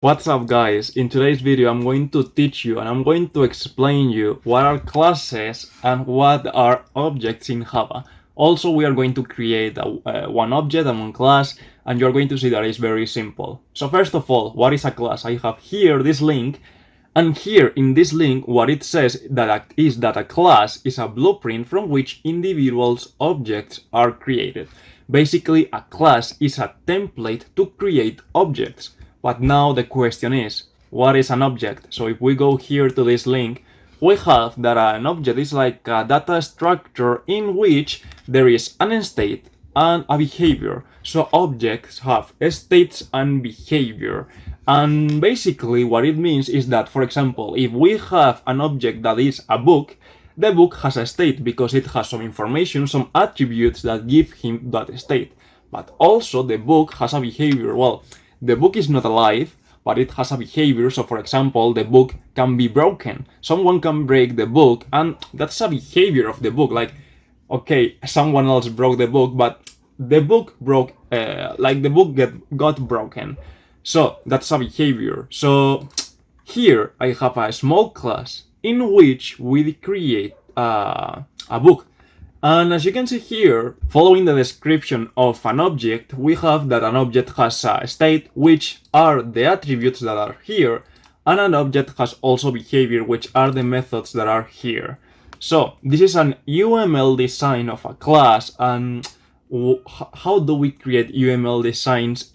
What's up guys? In today's video I'm going to teach you and I'm going to explain you what are classes and what are objects in Java. Also we are going to create one object and one class and you're going to see that it's very simple. So first of all, what is a class? I have here this link and here in this link what it says is that a class is a blueprint from which individuals objects are created. Basically a class is a template to create objects. But now the question is, what is an object? So if we go here to this link, we have that an object is like a data structure in which there is an state and a behavior. So objects have states and behavior. And basically what it means is that, for example, if we have an object that is a book, the book has a state because it has some information, some attributes that give him that state. But also the book has a behavior. Well, the book is not alive, but it has a behavior. So for example, the book can be broken. Someone can break the book and that's a behavior of the book. Like, okay, someone else broke the book, but the book broke, the book got broken. So that's a behavior. So here I have a small class in which we create a book. And as you can see here, following the description of an object, we have that an object has a state, which are the attributes that are here, and an object has also behavior, which are the methods that are here. So this is an UML design of a class, and how do we create UML designs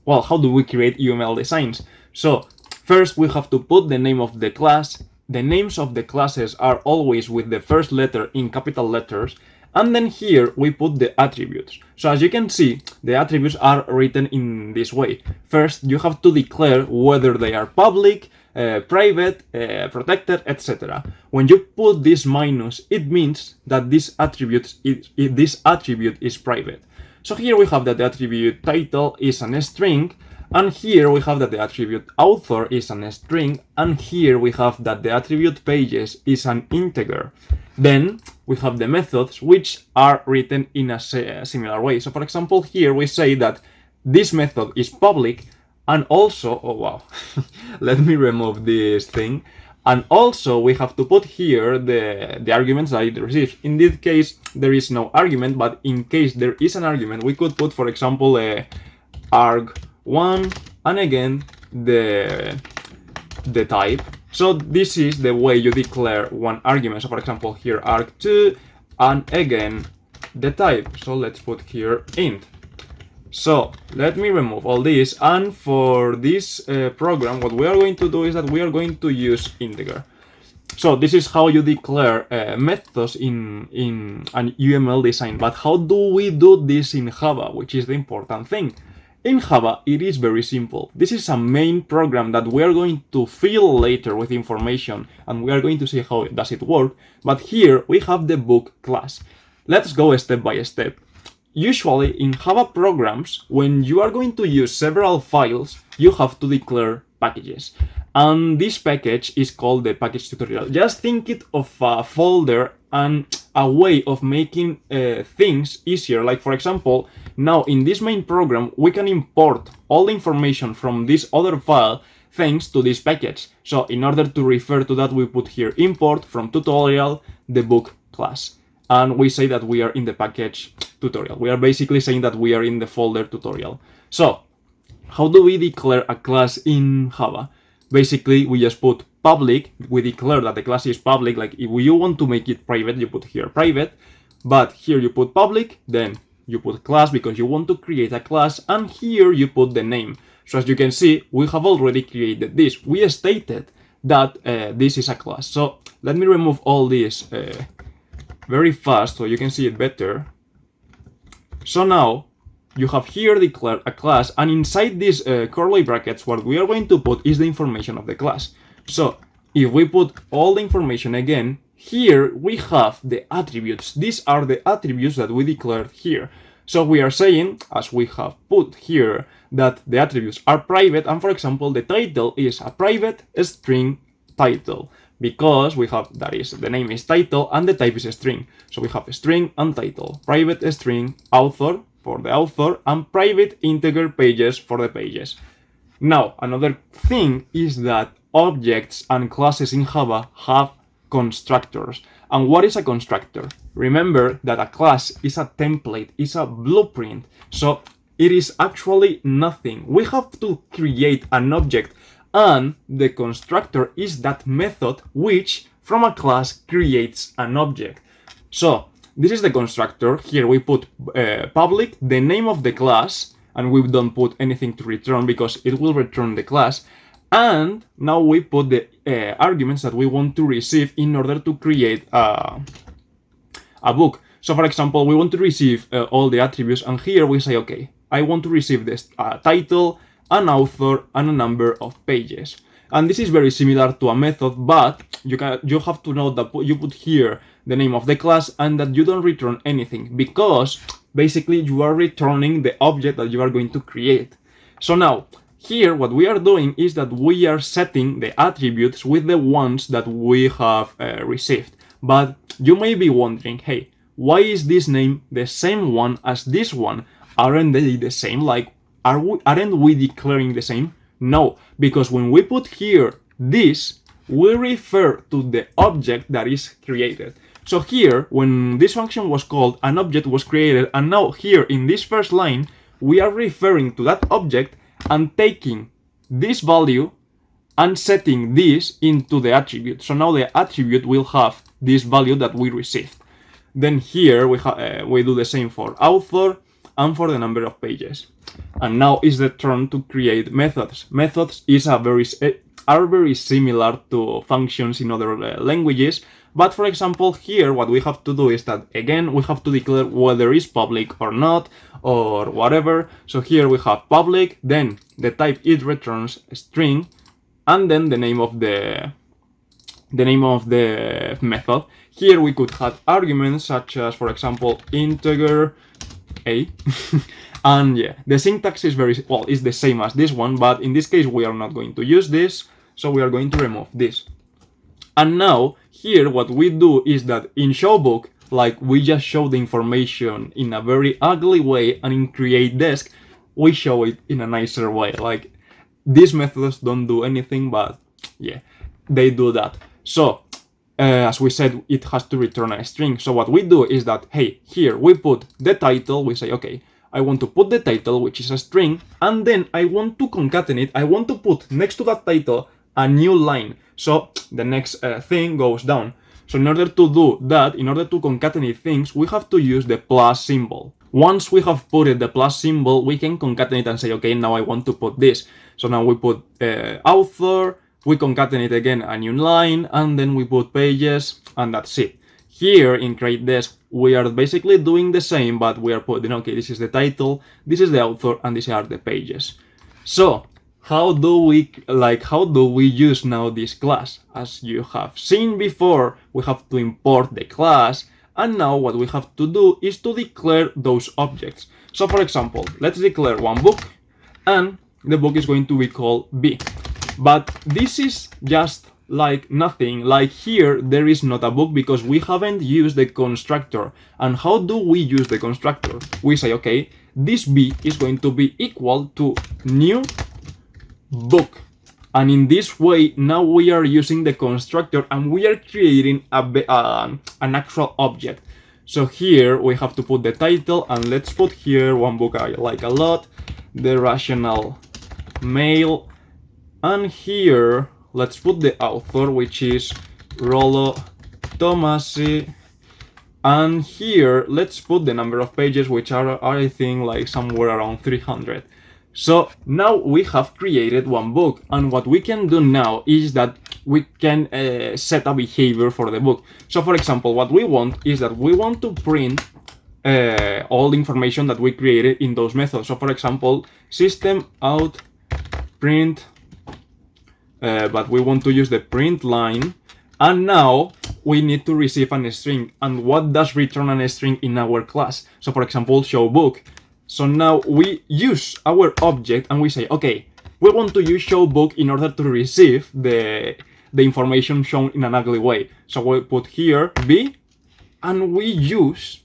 how do we create UML designs? So first we have to put the name of the class. The names of the classes are always with the first letter in capital letters, and then here we put the attributes. So as you can see, the attributes are written in this way. First, you have to declare whether they are public, private, protected, etc. When you put this minus, it means that this attribute is private. So here we have that the attribute title is a string, and here we have that the attribute author is a string, and here we have that the attribute pages is an integer. Then we have the methods, which are written in a similar way. So for example, here we say that this method is public, and also, oh wow, let me remove this thing. And also we have to put here the arguments that it receives. In this case, there is no argument, but in case there is an argument, we could put, for example, arg1 and again the type. So this is the way you declare one argument. So for example, here arg2 and again the type. So let's put here int. So let me remove all this, and for this program what we are going to do is that we are going to use integer. So this is how you declare methods in an UML design. But how do we do this in Java, which is the important thing? In Java, it is very simple. This is a main program that we are going to fill later with information, and we are going to see how does it work. But here we have the book class. Let's go step by step. Usually in Java programs, when you are going to use several files, you have to declare packages. And this package is called the package tutorial. Just think it of a folder and a way of making things easier. Like for example, now in this main program, we can import all the information from this other file thanks to this package. So in order to refer to that, we put here import from tutorial, the book class. And we say that we are in the package tutorial. We are basically saying that we are in the folder tutorial. So how do we declare a class in Java? Basically, we just put public. We declare that the class is public. Like if you want to make it private, you put here private. But here you put public, then you put class because you want to create a class. And here you put the name. So as you can see, we have already created this. We stated that this is a class. So let me remove all this very fast so you can see it better. So now you have here declared a class, and inside these curly brackets what we are going to put is the information of the class. So if we put all the information again, here we have the attributes. These are the attributes that we declared here. So we are saying, as we have put here, that the attributes are private, and for example the title is a private string title, because we have, that is, the name is title and the type is a string. So we have a string and title, private string author for the author, and private integer pages for the pages. Now, another thing is that objects and classes in Java have constructors. And what is a constructor? Remember that a class is a template, is a blueprint. So it is actually nothing. We have to create an object, and the constructor is that method which from a class creates an object. So this is the constructor. Here we put public, the name of the class, and we don't put anything to return because it will return the class. And now we put the arguments that we want to receive in order to create a book. So for example, we want to receive all the attributes, and here we say, okay, I want to receive this title, an author, and a number of pages. And this is very similar to a method, but you have to know that you put here the name of the class and that you don't return anything, because basically you are returning the object that you are going to create. So now, here what we are doing is that we are setting the attributes with the ones that we have received. But you may be wondering, hey, why is this name the same one as this one? Aren't they the same? Like, aren't we declaring the same? No, because when we put here this, we refer to the object that is created. So here, when this function was called, an object was created, and now here in this first line, we are referring to that object and taking this value and setting this into the attribute. So now the attribute will have this value that we received. Then here we do the same for author and for the number of pages. And now is the turn to create methods. Methods are very similar to functions in other languages, but for example here what we have to do is that again we have to declare whether it's public or not or whatever. So here we have public, then the type it returns a string, and then the name of the method. Here we could have arguments such as, for example, integer a. And yeah, the syntax is is the same as this one, but in this case we are not going to use this, so we are going to remove this. And now here what we do is that in showbook, like we just show the information in a very ugly way, and in create desk we show it in a nicer way. Like these methods don't do anything, but yeah, they do that. So as we said, it has to return a string. So what we do is that, hey, here we put the title, we say, okay, I want to put the title, which is a string, and then I want to concatenate, I want to put next to that title a new line. So the next thing goes down. So in order to do that, in order to concatenate things, we have to use the plus symbol. Once we have put the plus symbol, we can concatenate and say, okay, now I want to put this. So now we put author, we concatenate again a new line, and then we put pages, and that's it. Here in create desk, we are basically doing the same, but we are putting, okay, this is the title, this is the author, and these are the pages. So how do we use now this class? As you have seen before, we have to import the class, and now what we have to do is to declare those objects. So for example, let's declare one book, and the book is going to be called B. But this is just like nothing. Like here there is not a book because we haven't used the constructor. And how do we use the constructor? We say, okay, this B is going to be equal to new book. And in this way, now we are using the constructor and we are creating an actual object. So here we have to put the title, and let's put here one book I like a lot, The Rational Male. And here let's put the author, which is Rollo Tomasi. And here let's put the number of pages, which are I think like somewhere around 300. So now we have created one book, and what we can do now is that we can set a behavior for the book. So for example, what we want is that we want to print all the information that we created in those methods. So for example, system out print, but we want to use the print line, and now we need to receive a string. And what does return a string in our class? So for example, show book. So now we use our object and we say, okay, we want to use show book in order to receive the information shown in an ugly way. So we put here B, and we use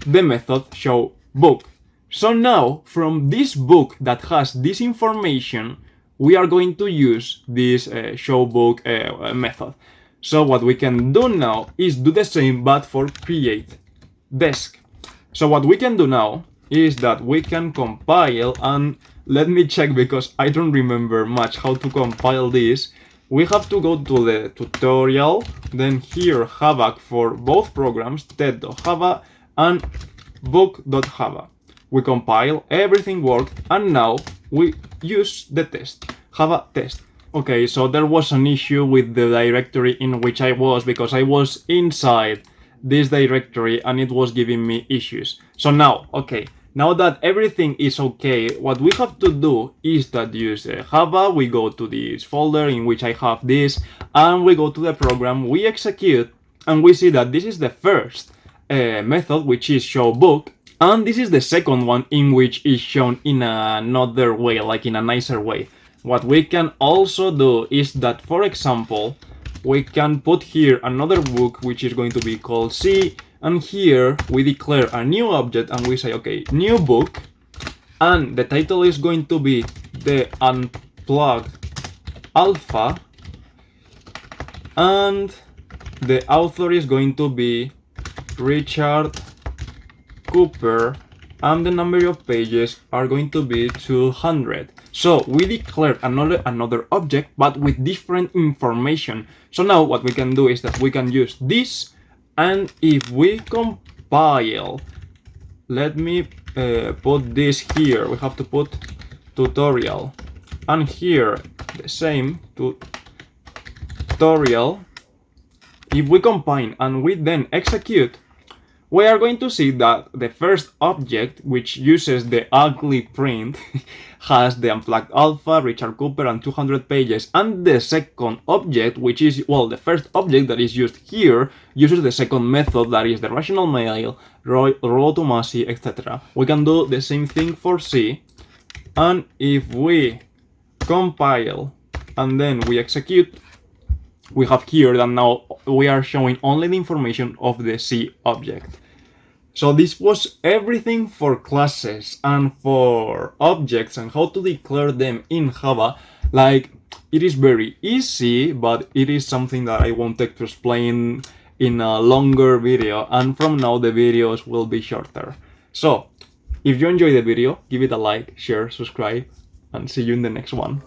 the method show book. So now from this book that has this information, we are going to use this showbook method. So what we can do now is do the same but for create desk. So what we can do now is that we can compile, and let me check because I don't remember much how to compile this. We have to go to the tutorial, then here Java for both programs, TED.java and book.java. We compile, everything worked, and now we use the test, Java test. Okay, so there was an issue with the directory in which I was because I was inside this directory and it was giving me issues. So now, okay, now that everything is okay, what we have to do is that use Java, we go to this folder in which I have this, and we go to the program, we execute, and we see that this is the first method, which is showbook, and this is the second one in which is shown in another way, like in a nicer way. What we can also do is that, for example, we can put here another book which is going to be called C, and here we declare a new object and we say, okay, new book, and the title is going to be the unplugged alpha, and the author is going to be Richard Cooper, and the number of pages are going to be 200. So we declared another object but with different information. So now what we can do is that we can use this, and if we compile, let me put this here, we have to put tutorial, and here the same tutorial. If we combine and we then execute, we are going to see that the first object, which uses the ugly print, has the unplugged alpha, Richard Cooper, and 200 pages. And the second object, which is, well, the first object that is used here, uses the second method, that is the rational mail, roll to Massey, etc. We can do the same thing for C. And if we compile and then we execute, we have here that now we are showing only the information of the C object. So this was everything for classes and for objects and how to declare them in Java. Like, it is very easy, but it is something that I wanted to explain in a longer video, and from now the videos will be shorter. So if you enjoyed the video, give it a like, share, subscribe, and see you in the next one.